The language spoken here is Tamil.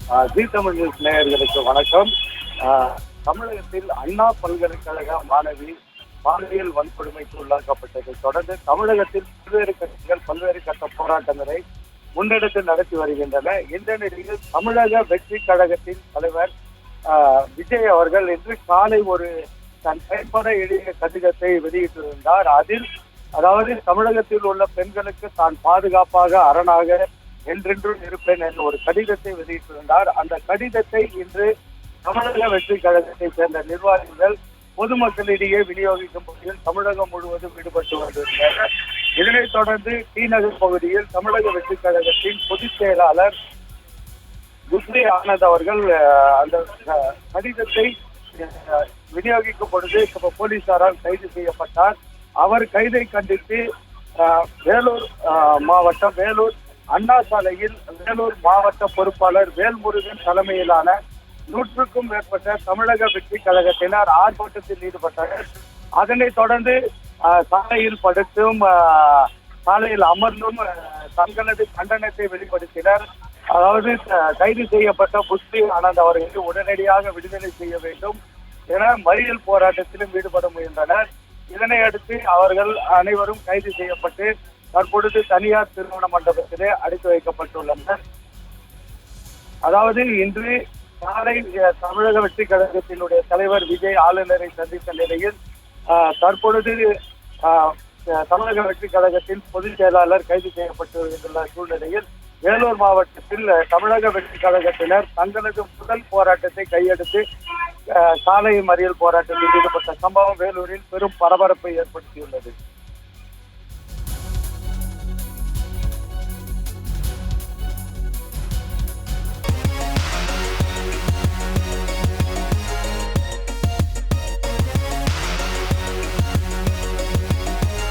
ஜி தமிழ் நியூஸ் நேயர்களுக்கு வணக்கம். தமிழகத்தில் அண்ணா பல்கலைக்கழக மாணவி பாலியல் வன்கொடுமைக்கு உள்ளாக்கப்பட்டதை தொடர்ந்து தமிழகத்தில் பல்வேறு கட்சிகள் பல்வேறு கட்ட போராட்டங்களை முன்னெடுத்து நடத்தி வருகின்றன. இந்த நிலையில் தமிழக வெற்றி கழகத்தின் தலைவர் விஜய் அவர்கள் இன்று காலை ஒரு தன் கைப்பட எழுதிய கடிதத்தை வெளியிட்டிருந்தார். அதில் அதாவது தமிழகத்தில் உள்ள பெண்களுக்கு தான் பாதுகாப்பாக அரணாக என்றென்றும் இருப்பேன் என்ற ஒரு கடிதத்தை வெளியிட்டிருந்தார். அந்த கடிதத்தை இன்று தமிழக வெற்றி கழகத்தை சேர்ந்த நிர்வாகிகள் பொதுமக்களிடையே விநியோகிக்கும் பகுதியில் தமிழகம் முழுவதும் ஈடுபட்டு வந்திருந்தனர். இதனைத் தொடர்ந்து டி நகர் பகுதியில் தமிழக வெற்றி கழகத்தின் பொதுச் செயலாளர் குஸ்ரி ஆனந்த் அவர்கள் அந்த கடிதத்தை விநியோகிக்கும் பொழுது போலீசாரால் கைது செய்யப்பட்டார். அவர் கைதை கண்டித்து வேலூர் மாவட்டம் வேலூர் அண்ணா சாலையில் வேலூர் மாவட்ட பொறுப்பாளர் வேல்முருகன் தலைமையிலான 100க்கும் மேற்பட்ட தமிழக வெற்றி கழகத்தினர் ஆர்ப்பாட்டத்தில் ஈடுபட்டனர். அதனைத் தொடர்ந்து சாலையில் படுத்தும் சாலையில் அமர்ந்தும் தங்களது கண்டனத்தை வெளிப்படுத்தினர். அதாவது கைது செய்யப்பட்ட புஷ்ரி ஆனந்த் அவர்களுக்கு உடனடியாக விடுதலை செய்ய வேண்டும் என மறியல் போராட்டத்திலும் ஈடுபட முயன்றனர். இதனை அடுத்து அவர்கள் அனைவரும் கைது செய்யப்பட்டு தற்பொழுது தனியார் திருமண மண்டபத்திலே அடைத்து வைக்கப்பட்டுள்ளனர். அதாவது இன்று காலை தமிழக வெற்றி கழகத்தினுடைய தலைவர் விஜய் ஆளுநரை சந்தித்த நிலையில் தற்பொழுது தமிழக வெற்றி கழகத்தின் பொதுச் செயலாளர் கைது செய்யப்பட்டுள்ள சூழ்நிலையில் வேலூர் மாவட்டத்தில் தமிழக வெற்றி கழகத்தினர் தங்களது முதல் போராட்டத்தை கையெடுத்து சாலை மறியல் போராட்டத்தில் ஈடுபட்ட சம்பவம் வேலூரில் பெரும் பரபரப்பை ஏற்படுத்தியுள்ளது.